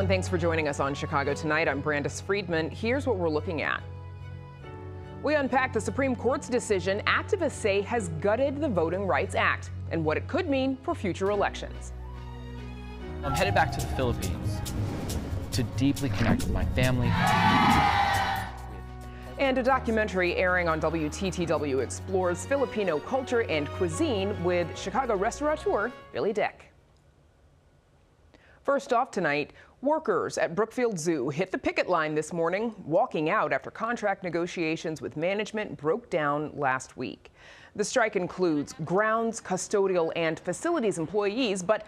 and thanks for joining us on Chicago Tonight. I'm Brandis Friedman. Here's what we're looking at. We unpack the Supreme Court's decision activists say has gutted the Voting Rights Act and what it could mean for future elections. I'm headed back to the Philippines to deeply connect with my family. And a documentary airing on WTTW explores Filipino culture and cuisine with Chicago restaurateur Billy Dick. First off tonight, workers at Brookfield Zoo hit the picket line this morning, walking out after contract negotiations with management broke down last week. The strike includes grounds, custodial, and facilities employees, but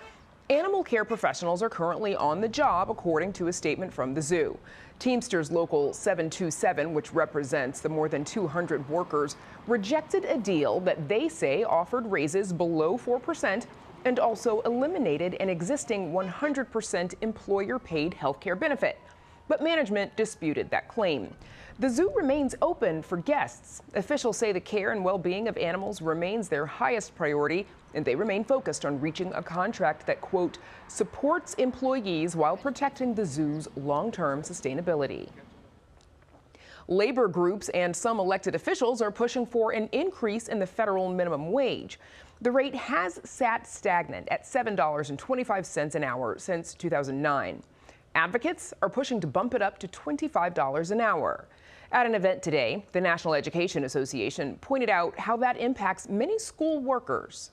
animal care professionals are currently on the job, according to a statement from the zoo. Teamsters Local 727, which represents the more than 200 workers, rejected a deal that they say offered raises below 4% and also eliminated an existing 100% employer-paid health care benefit. But management disputed that claim. The zoo remains open for guests. Officials say the care and well-being of animals remains their highest priority, and they remain focused on reaching a contract that, quote, supports employees while protecting the zoo's long-term sustainability. Labor groups and some elected officials are pushing for an increase in the federal minimum wage. The rate has sat stagnant at $7.25 an hour since 2009. Advocates are pushing to bump it up to $25 an hour. At an event today, the National Education Association pointed out how that impacts many school workers.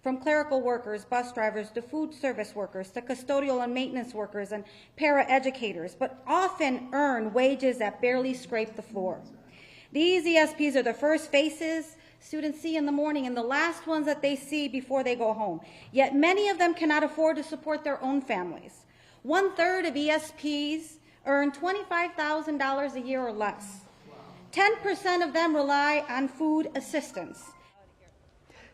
From clerical workers, bus drivers, to food service workers, to custodial and maintenance workers and paraeducators, but often earn wages that barely scrape the floor. These ESPs are the first faces students see in the morning and the last ones that they see before they go home. Yet many of them cannot afford to support their own families. 1/3 of ESPs earn $25,000 a year or less. 10% of them rely on food assistance.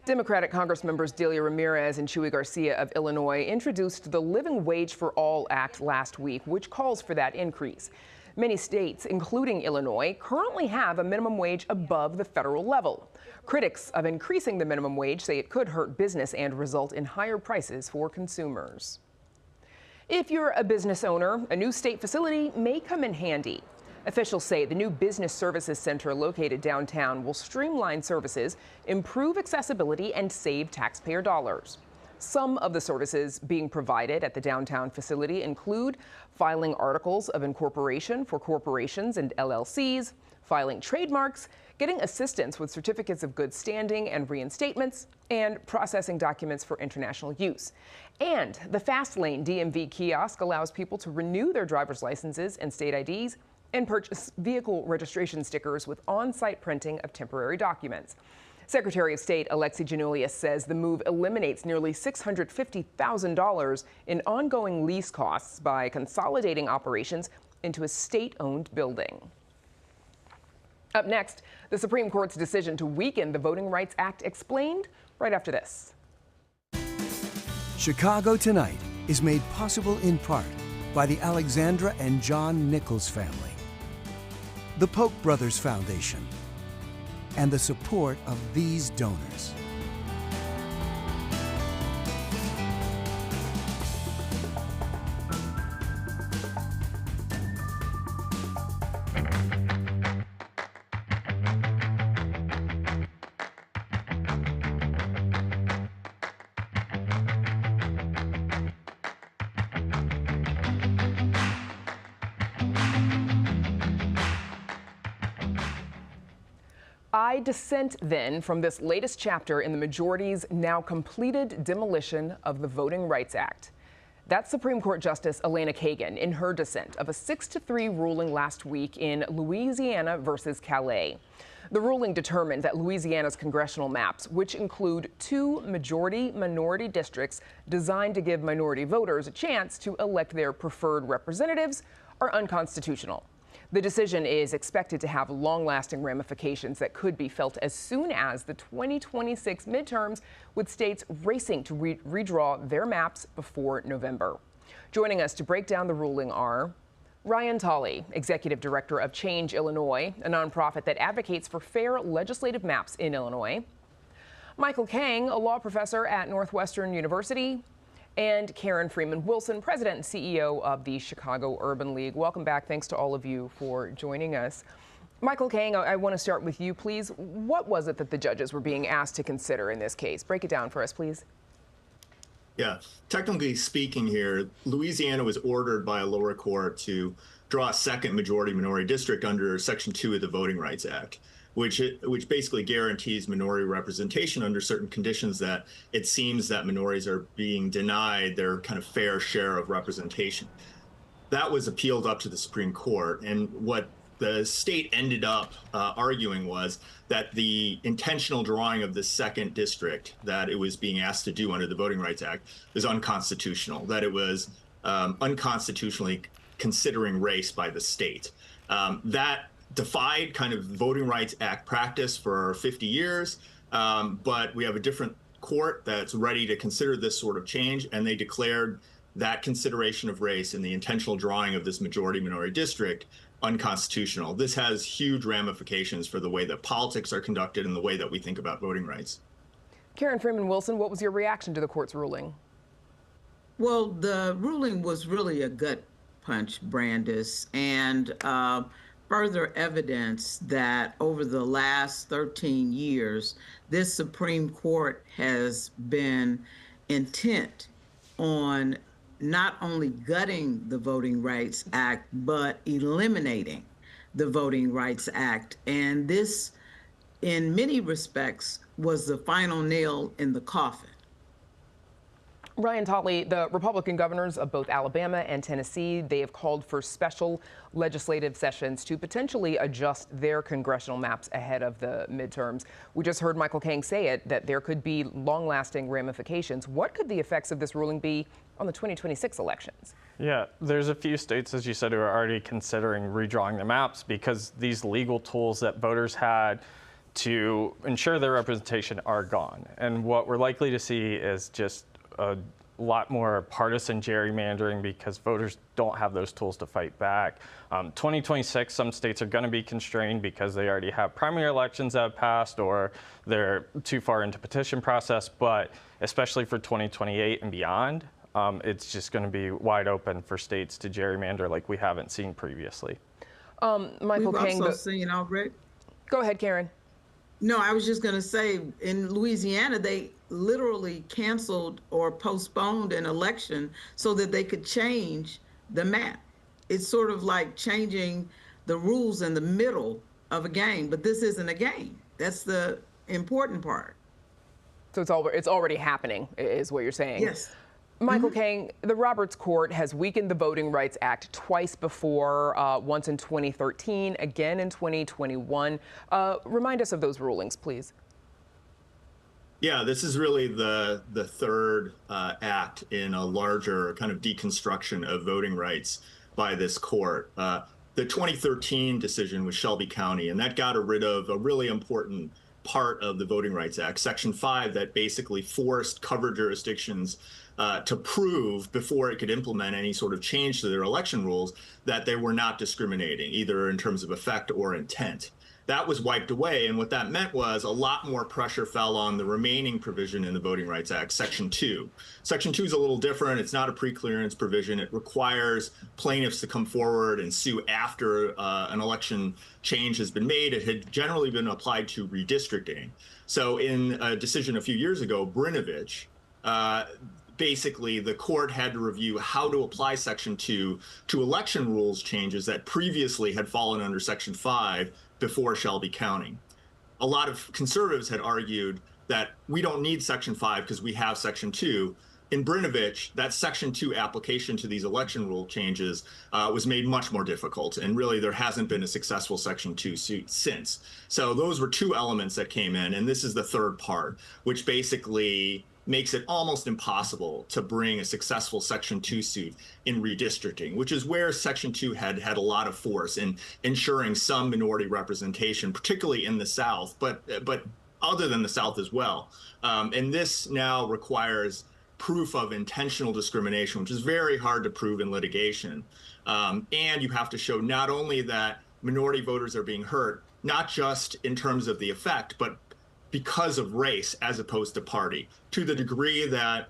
Democratic Congress members Delia Ramirez and Chuy Garcia of Illinois introduced the Living Wage for All Act last week, which calls for that increase. Many states, including Illinois, currently have a minimum wage above the federal level. Critics of increasing the minimum wage say it could hurt business and result in higher prices for consumers. If you're a business owner, a new state facility may come in handy. Officials say the new Business Services Center located downtown will streamline services, improve accessibility, and save taxpayer dollars. Some of the services being provided at the downtown facility include filing articles of incorporation for corporations and LLCs, filing trademarks, getting assistance with certificates of good standing and reinstatements, and processing documents for international use. And the Fast Lane DMV kiosk allows people to renew their driver's licenses and state IDs and purchase vehicle registration stickers with on-site printing of temporary documents. Secretary of State Alexi Giannoulias says the move eliminates nearly $650,000 in ongoing lease costs by consolidating operations into a state-owned building. Up next, the Supreme Court's decision to weaken the Voting Rights Act explained right after this. Chicago Tonight is made possible in part by the Alexandra and John Nichols family, the Polk Brothers Foundation, and the support of these donors. I dissent then from this latest chapter in the majority's now completed demolition of the Voting Rights Act. That's Supreme Court Justice Elena Kagan in her dissent of a 6-3 ruling last week in Louisiana versus Calais. The ruling determined that Louisiana's congressional maps, which include 2 majority-minority districts designed to give minority voters a chance to elect their preferred representatives, are unconstitutional. The decision is expected to have long-lasting ramifications that could be felt as soon as the 2026 midterms, with states racing to redraw their maps before November. Joining us to break down the ruling are Ryan Tolley, Executive Director of Change Illinois, a nonprofit that advocates for fair legislative maps in Illinois; Michael Kang, a law professor at Northwestern University; and Karen Freeman Wilson, President and CEO of the Chicago Urban League. Welcome back. Thanks to all of you for joining us. Michael Kang, I want to start with you, please. What was it that the judges were being asked to consider in this case? Break it down for us, please. Yeah, technically speaking here, Louisiana was ordered by a lower court to draw a second majority-minority district under Section 2 of the Voting Rights Act, which basically guarantees minority representation under certain conditions that it seems that minorities are being denied their kind of fair share of representation. That was appealed up to the Supreme Court, and what the state ended up arguing was that the intentional drawing of the second district that it was being asked to do under the Voting Rights Act is unconstitutional, that it was unconstitutionally considering race by the state. That defied kind of Voting Rights Act practice for 50 years, but we have a different court that's ready to consider this sort of change, and they declared that consideration of race and the intentional drawing of this majority-minority district unconstitutional. This has huge ramifications for the way that politics are conducted and the way that we think about voting rights. Karen Freeman Wilson, what was your reaction to the court's ruling? Well, the ruling was really a gut punch, Brandis, and further evidence that over the last 13 years, this Supreme Court has been intent on not only gutting the Voting Rights Act, but eliminating the Voting Rights Act. And this, in many respects, was the final nail in the coffin. Ryan Totley, the Republican governors of both Alabama and Tennessee, they have called for special legislative sessions to potentially adjust their congressional maps ahead of the midterms. We just heard Michael Kang say it, that there could be long-lasting ramifications. What could the effects of this ruling be on the 2026 elections? Yeah, there's a few states, as you said, who are already considering redrawing the maps because these legal tools that voters had to ensure their representation are gone. And what we're likely to see is just a lot more partisan gerrymandering because voters don't have those tools to fight back. 2026, some states are going to be constrained because they already have primary elections that have passed or they're too far into petition process. But especially for 2028 and beyond, it's just going to be wide open for states to gerrymander like we haven't seen previously. Michael Kang, we've also seen already. Go ahead, Karen. No, I was just going to say, in Louisiana, they literally canceled or postponed an election so that they could change the map. It's sort of like changing the rules in the middle of a game, but this isn't a game. That's the important part. So it's already happening, is what you're saying? Yes. Michael Kang, the Roberts Court has weakened the Voting Rights Act twice before, once in 2013, again in 2021. Remind us of those rulings, please. Yeah, this is really the third act in a larger kind of deconstruction of voting rights by this court. The 2013 decision was Shelby County, and that got rid of a really important part of the Voting Rights Act, Section 5, that basically forced covered jurisdictions to prove before it could implement any sort of change to their election rules that they were not discriminating, either in terms of effect or intent. That was wiped away, and what that meant was a lot more pressure fell on the remaining provision in the Voting Rights Act, Section 2. Section 2 is a little different. It's not a pre-clearance provision. It requires plaintiffs to come forward and sue after an election change has been made. It had generally been applied to redistricting. So in a decision a few years ago, Brinovich, basically the court had to review how to apply Section 2 to election rules changes that previously had fallen under Section 5 before Shelby County. A lot of conservatives had argued that we don't need Section 5 because we have Section 2. In Brinovich, that Section 2 application to these election rule changes was made much more difficult, and really there hasn't been a successful Section 2 suit since. So those were two elements that came in, and this is the third part, which basically makes it almost impossible to bring a successful Section 2 suit in redistricting, which is where Section 2 had a lot of force in ensuring some minority representation, particularly in the South, but other than the South as well. And this now requires proof of intentional discrimination, which is very hard to prove in litigation. And you have to show not only that minority voters are being hurt, not just in terms of the effect, but because of race as opposed to party, to the degree that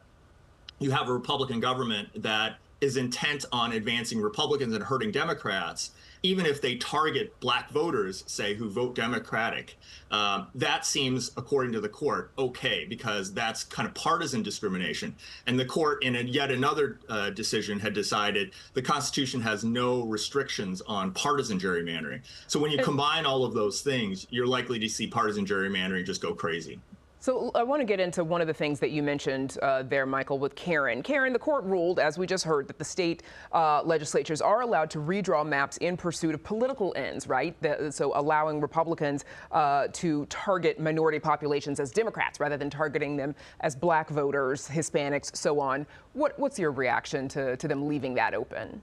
you have a Republican government that is intent on advancing Republicans and hurting Democrats, even if they target black voters, say, who vote Democratic. That seems, according to the court, okay, because that's kind of partisan discrimination. And the court, in yet another decision, had decided the Constitution has no restrictions on partisan gerrymandering. So when you combine all of those things, you're likely to see partisan gerrymandering just go crazy. So I want to get into one of the things that you mentioned there, Michael, with Karen. Karen, the court ruled, as we just heard, that the state legislatures are allowed to redraw maps in pursuit of political ends, right? So allowing Republicans to target minority populations as Democrats rather than targeting them as black voters, Hispanics, so on. What's your reaction to them leaving that open?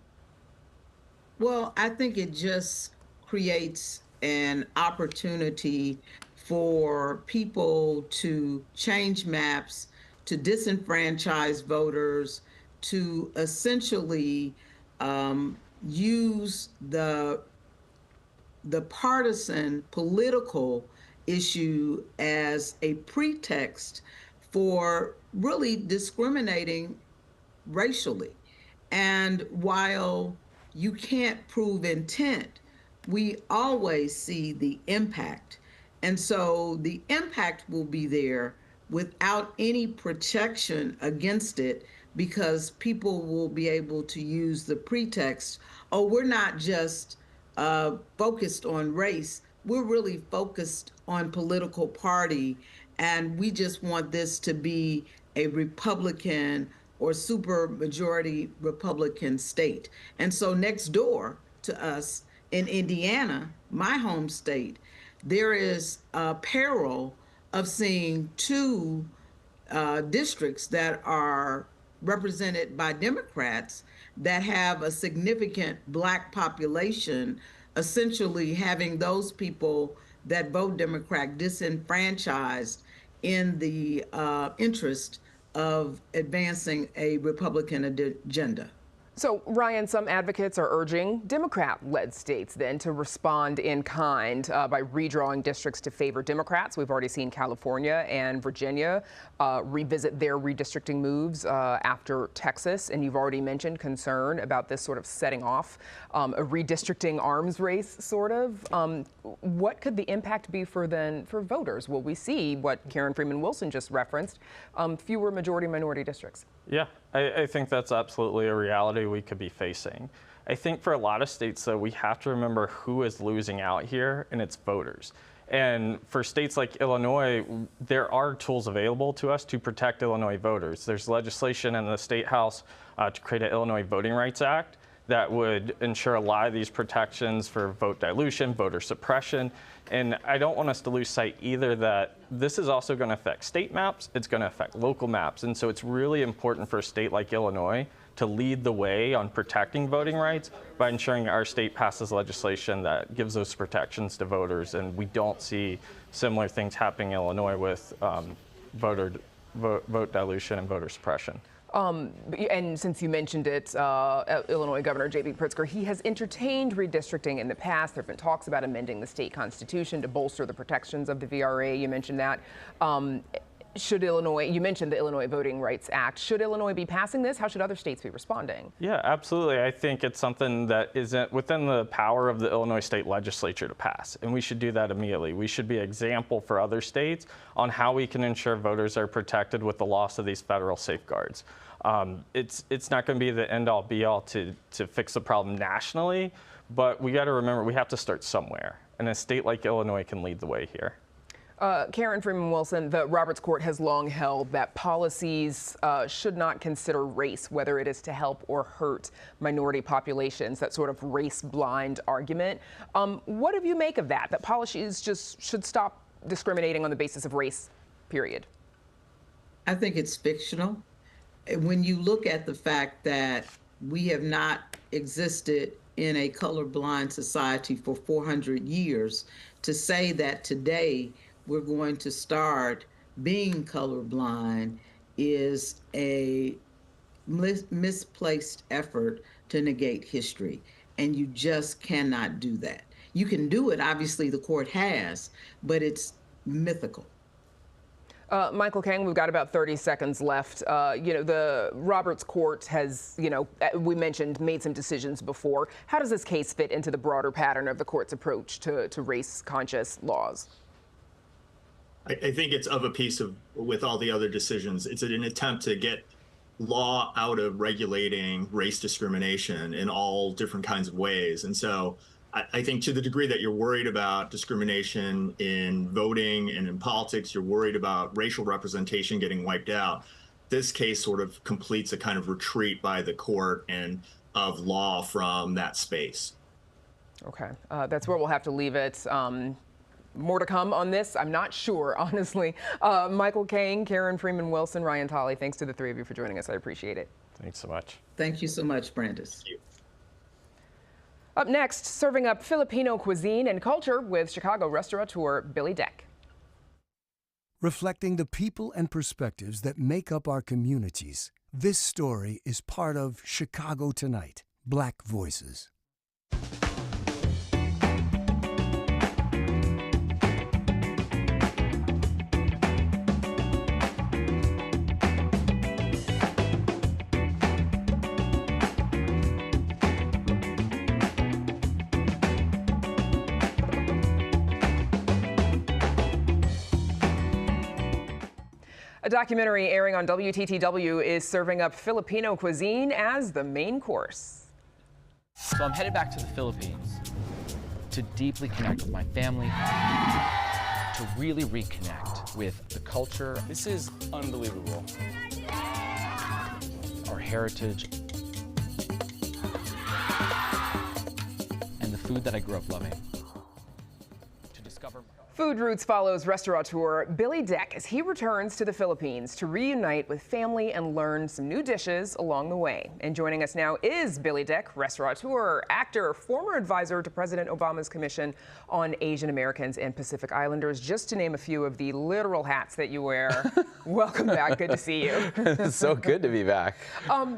Well, I think it just creates an opportunity for people to change maps, to disenfranchise voters, to essentially use the partisan political issue as a pretext for really discriminating racially. And while you can't prove intent, we always see the impact. And so the impact will be there without any protection against it, because people will be able to use the pretext, oh, we're not just focused on race, we're really focused on political party, and we just want this to be a Republican or super majority Republican state. And so next door to us in Indiana, my home state, there is a peril of seeing two districts that are represented by Democrats that have a significant black population, essentially having those people that vote Democrat disenfranchised in the interest of advancing a Republican agenda. So, Ryan, some advocates are urging Democrat-led states then to respond in kind by redrawing districts to favor Democrats. We've already seen California and Virginia revisit their redistricting moves after Texas. And you've already mentioned concern about this sort of setting off a redistricting arms race, sort of. What could the impact be for voters? Will we see what Karen Freeman Wilson just referenced, fewer majority-minority districts? Yeah, I think that's absolutely a reality we could be facing. I think for a lot of states, though, we have to remember who is losing out here, and it's voters. And for states like Illinois, there are tools available to us to protect Illinois voters. There's legislation in the State House to create an Illinois Voting Rights Act that would ensure a lot of these protections for vote dilution, voter suppression. And I don't want us to lose sight either that this is also going to affect state maps, it's going to affect local maps. And so it's really important for a state like Illinois to lead the way on protecting voting rights by ensuring our state passes legislation that gives those protections to voters. And we don't see similar things happening in Illinois with vote dilution and voter suppression. And since you mentioned it, Illinois Governor J.B. Pritzker, he has entertained redistricting in the past. There have been talks about amending the state constitution to bolster the protections of the VRA. You mentioned that. You mentioned the Illinois Voting Rights Act. Should Illinois be passing this? How should other states be responding? Yeah, absolutely. I think it's something that isn't within the power of the Illinois state legislature to pass, and we should do that immediately. We should be an example for other states on how we can ensure voters are protected with the loss of these federal safeguards. It's not going to be the end-all be-all to fix the problem nationally, but we got to remember we have to start somewhere, and a state like Illinois can lead the way here. Karen Freeman Wilson, the Roberts Court has long held that policies should not consider race, whether it is to help or hurt minority populations, that sort of race-blind argument. What do you make of that, that policies just should stop discriminating on the basis of race, period? I think it's fictional. When you look at the fact that we have not existed in a colorblind society for 400 years, to say that today we're going to start being colorblind is a misplaced effort to negate history. And you just cannot do that. You can do it, obviously the court has, but it's mythical. Michael Kang, we've got about 30 seconds left. The Roberts Court has, we mentioned, made some decisions before. How does this case fit into the broader pattern of the court's approach to race-conscious laws? I think it's of a piece with all the other decisions. It's an attempt to get law out of regulating race discrimination in all different kinds of ways. And so I think to the degree that you're worried about discrimination in voting and in politics, you're worried about racial representation getting wiped out, this case sort of completes a kind of retreat by the court and of law from that space. Okay, that's where we'll have to leave it. More to come on this, I'm not sure, honestly. Michael Kang, Karen Freeman Wilson, Ryan Tolley, thanks to the three of you for joining us. I appreciate it. Thanks so much. Thank you so much, Brandis. Thank you. Up next, serving up Filipino cuisine and culture with Chicago restaurateur Billy Deck. Reflecting the people and perspectives that make up our communities, this story is part of Chicago Tonight, Black Voices. A documentary airing on WTTW is serving up Filipino cuisine as the main course. So I'm headed back to the Philippines to deeply connect with my family, to really reconnect with the culture. This is unbelievable. Our heritage, and the food that I grew up loving. To discover Food Roots follows restaurateur Billy Deck as he returns to the Philippines to reunite with family and learn some new dishes along the way. And joining us now is Billy Deck, restaurateur, actor, former advisor to President Obama's Commission on Asian Americans and Pacific Islanders, just to name a few of the literal hats that you wear. Welcome back. Good to see you. It's so good to be back.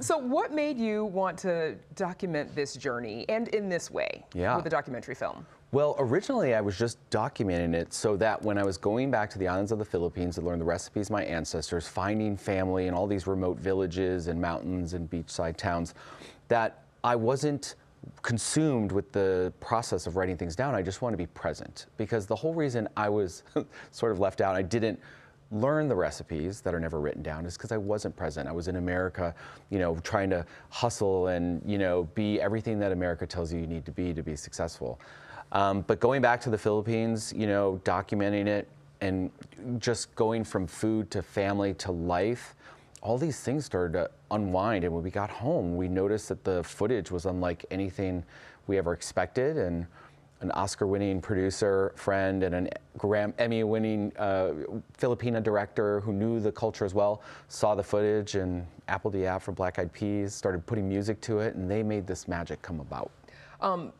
So what made you want to document this journey and in this way with a documentary film? Well, originally I was just documenting it so that when I was going back to the islands of the Philippines to learn the recipes of my ancestors, finding family in all these remote villages and mountains and beachside towns, that I wasn't consumed with the process of writing things down. I just want to be present, because the whole reason I was sort of left out, I didn't learn the recipes that are never written down, is because I wasn't present. I was in America, trying to hustle and, be everything that America tells you need to be successful. But going back to the Philippines, documenting it and just going from food to family to life, all these things started to unwind. And when we got home, we noticed that the footage was unlike anything we ever expected. And an Oscar-winning producer friend and an Emmy-winning Filipina director who knew the culture as well saw the footage, and Apple Diab from Black Eyed Peas started putting music to it, and they made this magic come about.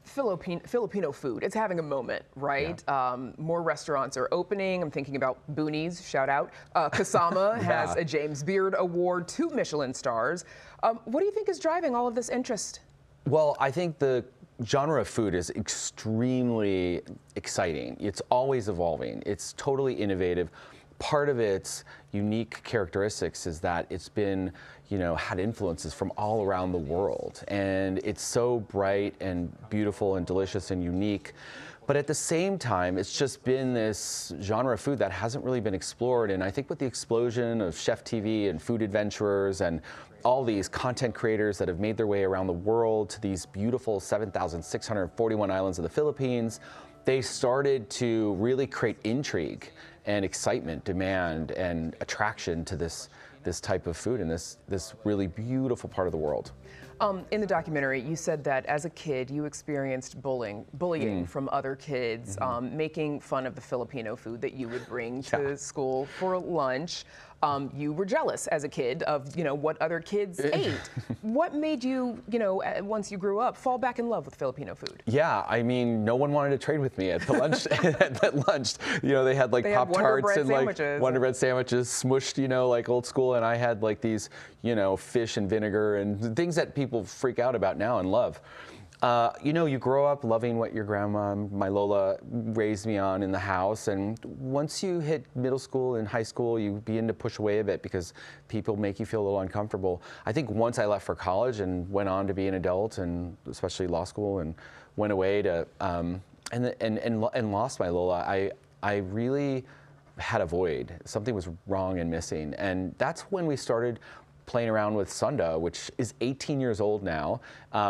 Filipino food, it's having a moment, right? Yeah. More restaurants are opening. I'm thinking about Boonies, shout out. Kasama has a James Beard Award, 2 Michelin stars. What do you think is driving all of this interest? Well, I think the genre of food is extremely exciting. It's always evolving. It's totally innovative. Part of its unique characteristics is that it's been, had influences from all around the world. And it's so bright and beautiful and delicious and unique. But at the same time, it's just been this genre of food that hasn't really been explored. And I think with the explosion of Chef TV and food adventurers and all these content creators that have made their way around the world to these beautiful 7,641 islands of the Philippines, they started to really create intrigue and excitement, demand, and attraction to this type of food in this really beautiful part of the world. In the documentary, you said that as a kid, you experienced bullying from other kids, making fun of the Filipino food that you would bring to school for lunch. You were jealous as a kid of, what other kids ate. What made you, once you grew up, fall back in love with Filipino food? Yeah, I mean, no one wanted to trade with me at the lunch. At lunch, they had like Pop-Tarts and like Wonder Bread sandwiches, smushed, like old school, and I had like these, fish and vinegar and things that people freak out about now and love. You know, you grow up loving what your grandma, my Lola, raised me on in the house, and once you hit middle school and high school, you begin to push away a bit because people make you feel a little uncomfortable. I think once I left for college and went on to be an adult, and especially law school, and went away to and lost my Lola, I really had a void. Something was wrong and missing, and that's when we started playing around with Sunda, which is 18 years old now.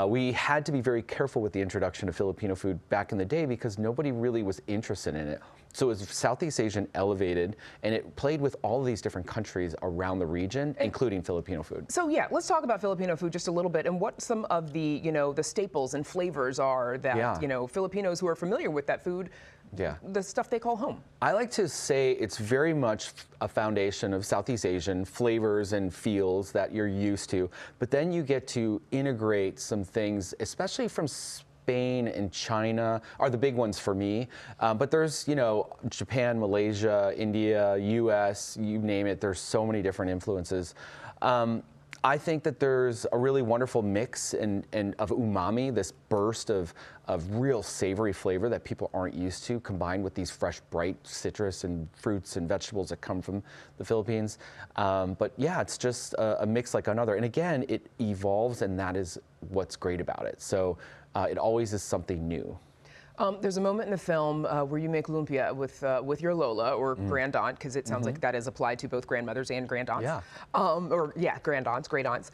We had to be very careful with the introduction of Filipino food back in the day because nobody really was interested in it. So it was Southeast Asian elevated, and it played with all of these different countries around the region, including Filipino food. So yeah, let's talk about Filipino food just a little bit and what some of the, the staples and flavors are that, Filipinos who are familiar with that food, the stuff they call home. I like to say it's very much a foundation of Southeast Asian flavors and feels that you're used to, but then you get to integrate some things, especially from Spain and China are the big ones for me. But there's, Japan, Malaysia, India, US, you name it. There's so many different influences. I think that there's a really wonderful mix of umami, this burst of real savory flavor that people aren't used to, combined with these fresh, bright citrus and fruits and vegetables that come from the Philippines. But yeah, it's just a mix like another. And again, it evolves, and that is what's great about it. So it always is something new. There's a moment in the film where you make lumpia with your Lola or grand aunt, because it sounds like that is applied to both grandmothers and grand aunts. Yeah. Grand aunts, great aunts.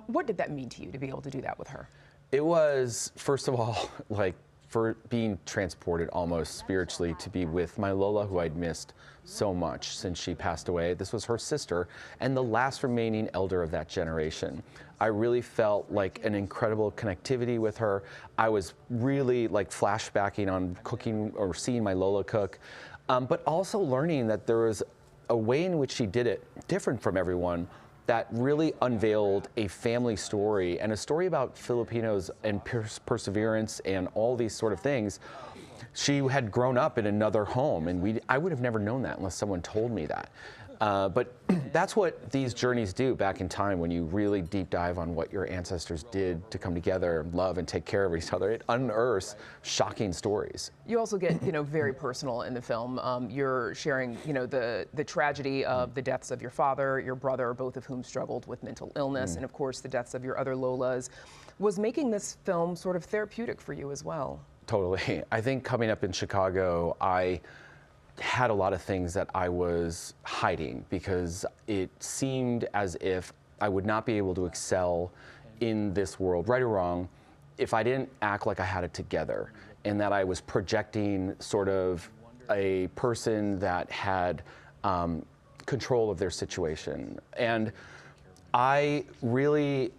What did that mean to you to be able to do that with her? It was, first of all, like for being transported almost spiritually to be with my Lola, who I'd missed so much since she passed away. This was her sister and the last remaining elder of that generation. I really felt like an incredible connectivity with her. I was really like flashbacking on cooking or seeing my Lola cook, but also learning that there was a way in which she did it different from everyone that really unveiled a family story and a story about Filipinos and perseverance and all these sort of things. She had grown up in another home, and I would have never known that unless someone told me that. But that's what these journeys do back in time when you really deep dive on what your ancestors did to come together, love, and take care of each other. It unearths shocking stories. You also get, very personal in the film. You're sharing, the tragedy of the deaths of your father, your brother, both of whom struggled with mental illness, and of course the deaths of your other Lolas. Was making this film sort of therapeutic for you as well? Totally. I think coming up in Chicago, I had a lot of things that I was hiding because it seemed as if I would not be able to excel in this world, right or wrong, if I didn't act like I had it together, and that I was projecting sort of a person that had control of their situation. And I really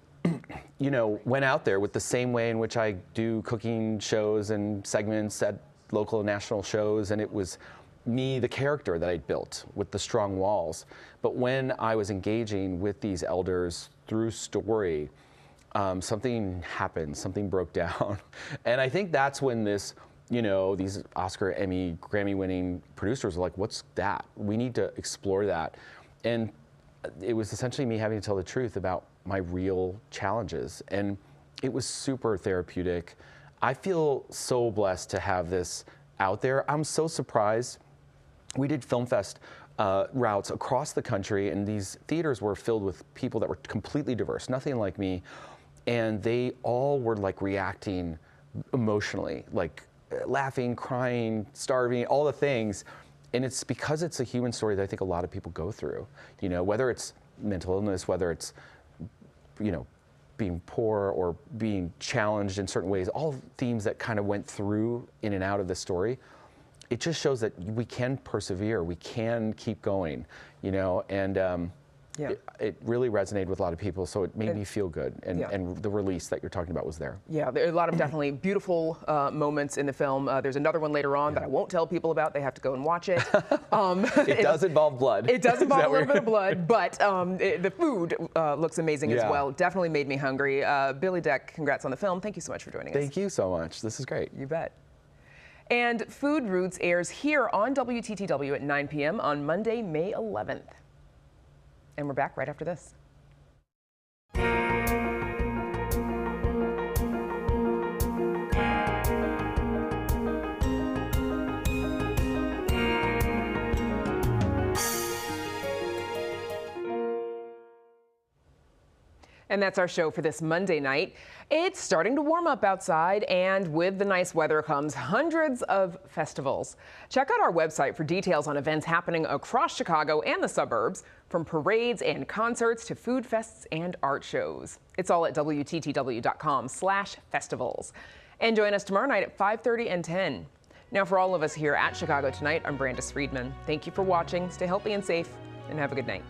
went out there with the same way in which I do cooking shows and segments at local and national shows, and it was me, the character that I'd built with the strong walls. But when I was engaging with these elders through story, something happened, something broke down. And I think that's when these Oscar, Emmy, Grammy-winning producers were like, what's that? We need to explore that. And it was essentially me having to tell the truth about my real challenges. And it was super therapeutic. I feel so blessed to have this out there. I'm so surprised. We did Film Fest routes across the country, and these theaters were filled with people that were completely diverse, nothing like me. And they all were like reacting emotionally, like laughing, crying, starving, all the things. And it's because it's a human story that I think a lot of people go through, whether it's mental illness, whether it's, being poor or being challenged in certain ways, all themes that kind of went through in and out of the story. It just shows that we can persevere, we can keep going, and it really resonated with a lot of people, so it made me feel good, and the release that you're talking about was there. Yeah, there are a lot of definitely beautiful moments in the film. There's another one later on that I won't tell people about. They have to go and watch it. It does involve blood. It does involve a little bit of blood, but the food looks amazing as well. Definitely made me hungry. Billy Deck, congrats on the film. Thank you so much for joining us. Thank you so much. This is great. You bet. And Food Roots airs here on WTTW at 9 p.m. on Monday, May 11th. And we're back right after this. And that's our show for this Monday night. It's starting to warm up outside, and with the nice weather comes hundreds of festivals. Check out our website for details on events happening across Chicago and the suburbs, from parades and concerts to food fests and art shows. It's all at WTTW.com/festivals. And join us tomorrow night at 5:30 and 10. Now, for all of us here at Chicago Tonight, I'm Brandis Friedman. Thank you for watching. Stay healthy and safe, and have a good night.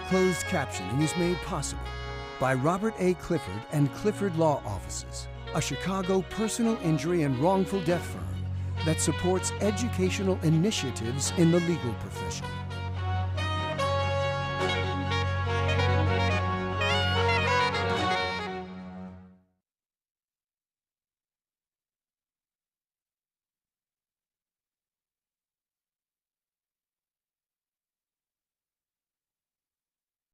Closed captioning is made possible by Robert A. Clifford and Clifford Law Offices, a Chicago personal injury and wrongful death firm that supports educational initiatives in the legal profession.